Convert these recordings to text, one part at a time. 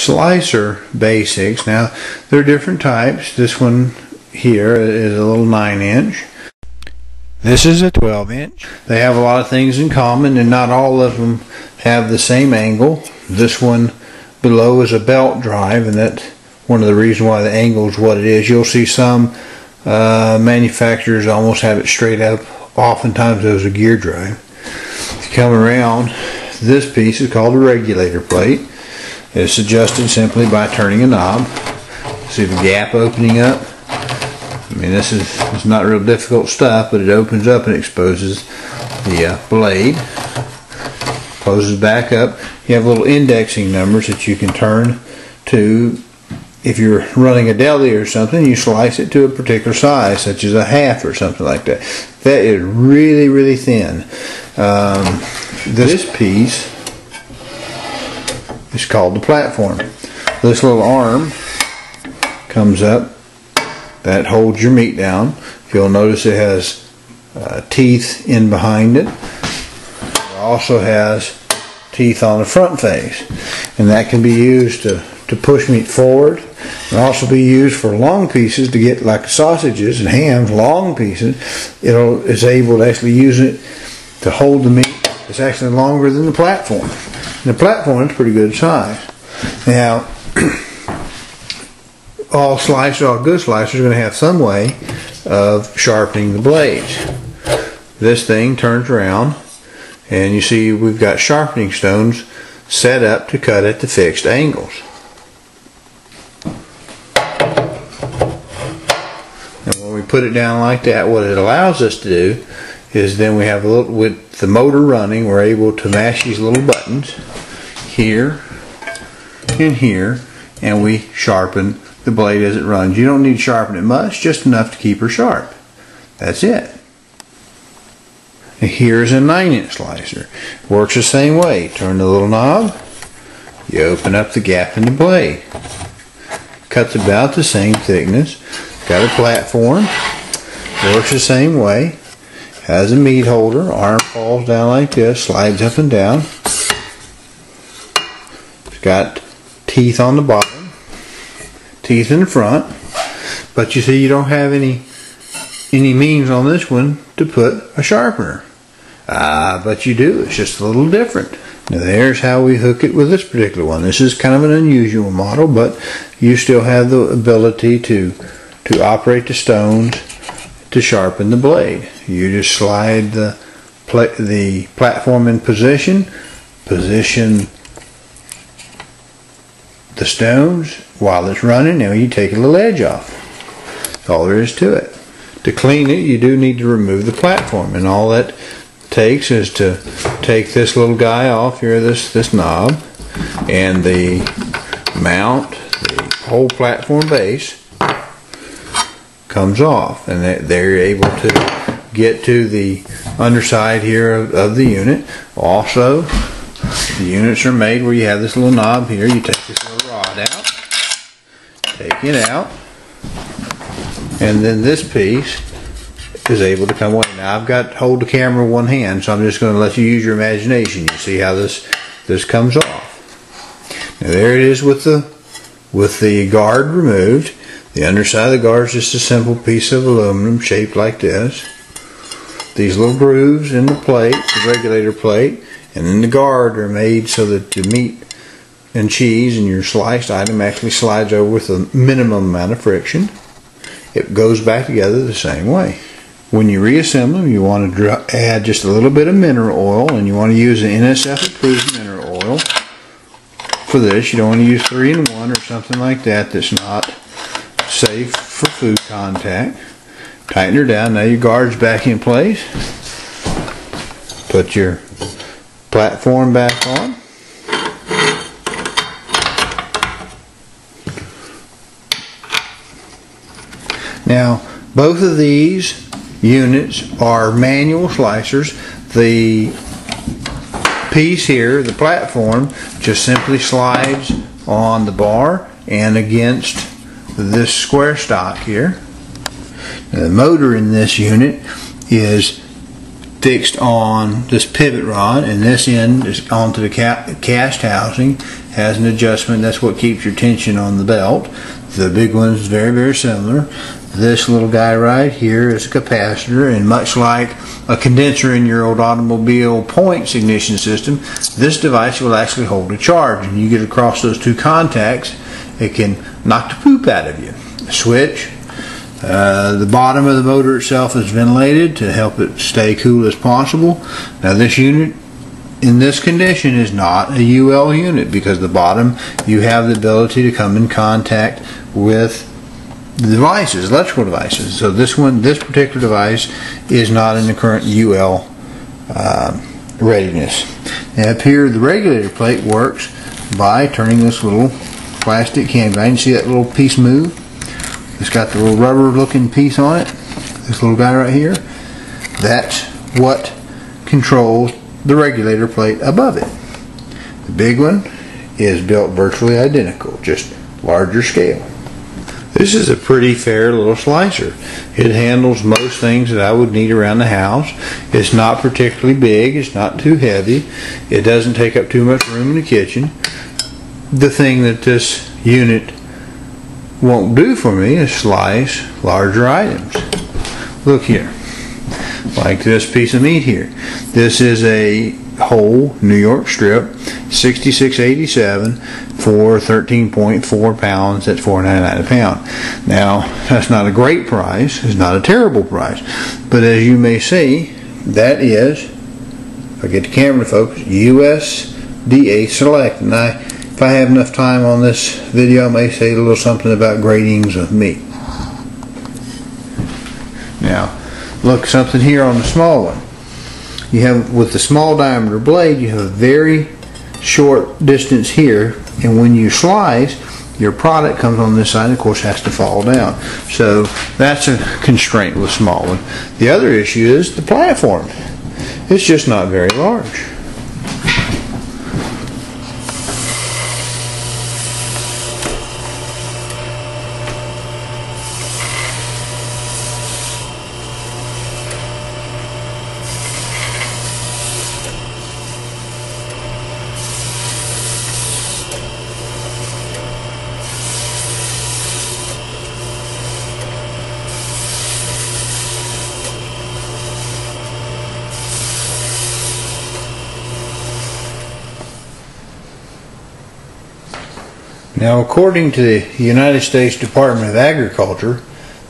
slicer basics. Now there are different types. This one here is a little 9-inch. This is a 12-inch. They have a lot of things in common, and not all of them have the same angle. This one below is a belt drive, and that's one of the reasons why the angle is what it is. You'll see some manufacturers almost have it straight up. Oftentimes there's a gear drive. If you come around, this piece is called a regulator plate. It's adjusted simply by turning a knob. See the gap opening up? I mean, it's not real difficult stuff, but it opens up and exposes the blade. Closes back up. You have little indexing numbers that you can turn to. If you're running a deli or something, you slice it to a particular size, such as a half or something like that. That is really, really thin. This piece is called the platform. This little arm comes up. That holds your meat down. You'll notice it has teeth in behind it. It also has teeth on the front face, and that can be used to push meat forward. It can also be used for long pieces to get, like sausages and hams, long pieces. It's able to actually use it to hold the meat. It's actually longer than the platform. And the platform is pretty good size. Now, all good slicers are going to have some way of sharpening the blades. This thing turns around, and you see we've got sharpening stones set up to cut at the fixed angles. And when we put it down like that, what it allows us to do is then we have a little, with the motor running, we're able to mash these little buttons here and here, and we sharpen the blade as it runs. You don't need to sharpen it much, just enough to keep her sharp. That's it. And here's a 9-inch slicer. Works the same way. Turn the little knob, you open up the gap in the blade. Cuts about the same thickness. Got a platform. Works the same way. Has a meat holder. Arm falls down like this, slides up and down. It's got teeth on the bottom. Teeth in the front, but you see you don't have any means on this one to put a sharpener. But you do. It's just a little different. Now there's how we hook it with this particular one. This is kind of an unusual model, but you still have the ability to operate the stones to sharpen the blade. You just slide the platform in position the stones while it's running, and you take a little edge off. That's all there is to it. To clean it, you do need to remove the platform, and all that takes is to take this little guy off here, this knob, and the mount, the whole platform base comes off, and they're able to get to the underside here of the unit. Also, the units are made where you have this little knob here. You take this little rod out, take it out, and then this piece is able to come away. Now I've got to hold the camera with one hand, so I'm just going to let you use your imagination. You see how this comes off. Now there it is with the guard removed. The underside of the guard is just a simple piece of aluminum shaped like this. These little grooves in the plate, the regulator plate, and then the guard are made so that the meat and cheese and your sliced item actually slides over with a minimum amount of friction. It goes back together the same way. When you reassemble them, you want to add just a little bit of mineral oil, and you want to use an NSF approved mineral oil for this. You don't want to use 3-in-1 or something like that that's not safe for food contact. Tighten her down. Now your guard's back in place. Put your platform back on. Now both of these units are manual slicers. The piece here, the platform, just simply slides on the bar and against this square stock here. Now, the motor in this unit is fixed on this pivot rod, and this end is onto the cast housing. Has an adjustment. That's what keeps your tension on the belt. The big one is very, very similar. This little guy right here is a capacitor, and much like a condenser in your old automobile points ignition system, this device will actually hold a charge. And you get across those two contacts, it can knock the poop out of you. Switch. The bottom of the motor itself is ventilated to help it stay cool as possible. Now this unit in this condition is not a UL unit, because the bottom you have the ability to come in contact with the devices, electrical devices. So this particular device is not in the current UL readiness. Now up here the regulator plate works by turning this little plastic canvas. You can see that little piece move. It's got the little rubber looking piece on it. This little guy right here. That's what controls the regulator plate above it. The big one is built virtually identical, just larger scale. This is a pretty fair little slicer. It handles most things that I would need around the house. It's not particularly big. It's not too heavy. It doesn't take up too much room in the kitchen. The thing that this unit won't do for me is slice larger items. Look here, like this piece of meat here. This is a whole New York strip, $66.87 for 13.4 pounds. That's $4.99 a pound. Now that's not a great price. It's not a terrible price, but as you may see, that is, if I get the camera to focus, USDA Select. And if I have enough time on this video, I may say a little something about gradings of meat. Now, look, something here on the small one. You have, with the small diameter blade, you have a very short distance here, and when you slice, your product comes on this side and of course has to fall down. So that's a constraint with small one. The other issue is the platform. It's just not very large. Now, according to the United States Department of Agriculture,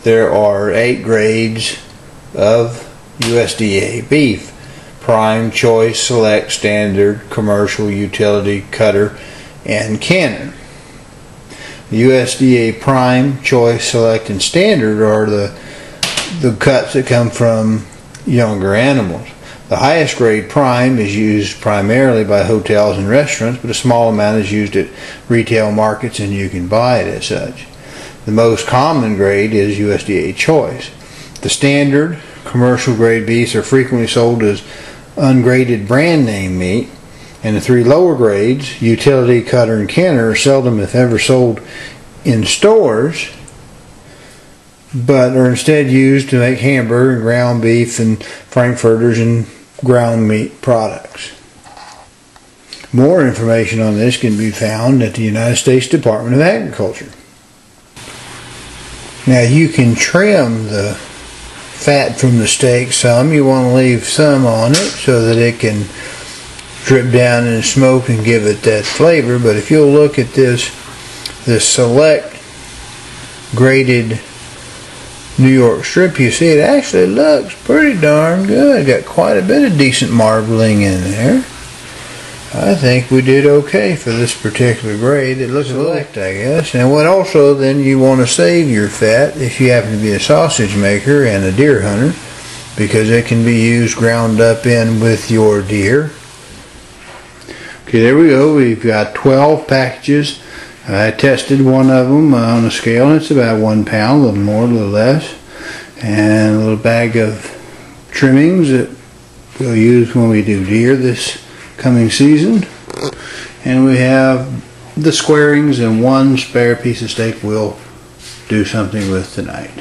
there are 8 grades of USDA beef: prime, choice, select, standard, commercial, utility, cutter, and canner. The USDA prime, choice, select, and standard are the cuts that come from younger animals. The highest grade prime is used primarily by hotels and restaurants, but a small amount is used at retail markets and you can buy it as such. The most common grade is USDA choice. The standard commercial grade beefs are frequently sold as ungraded brand name meat, and the 3 lower grades, utility, cutter, and canner, are seldom if ever sold in stores, but are instead used to make hamburger and ground beef and frankfurters and ground meat products. More information on this can be found at the United States Department of Agriculture. Now, you can trim the fat from the steak some. You want to leave some on it so that it can drip down in smoke and give it that flavor. But if you'll look at this select graded New York strip, you see it actually looks pretty darn good. Got quite a bit of decent marbling in there. I think we did okay for this particular grade. It looks select, I guess. And what also then you want to save your fat if you happen to be a sausage maker and a deer hunter, because it can be used ground up in with your deer. Okay, there we go. We've got 12 packages. I tested one of them on a scale, and it's about 1 pound, a little more, a little less. And a little bag of trimmings that we'll use when we do deer this coming season. And we have the squarings and 1 spare piece of steak we'll do something with tonight.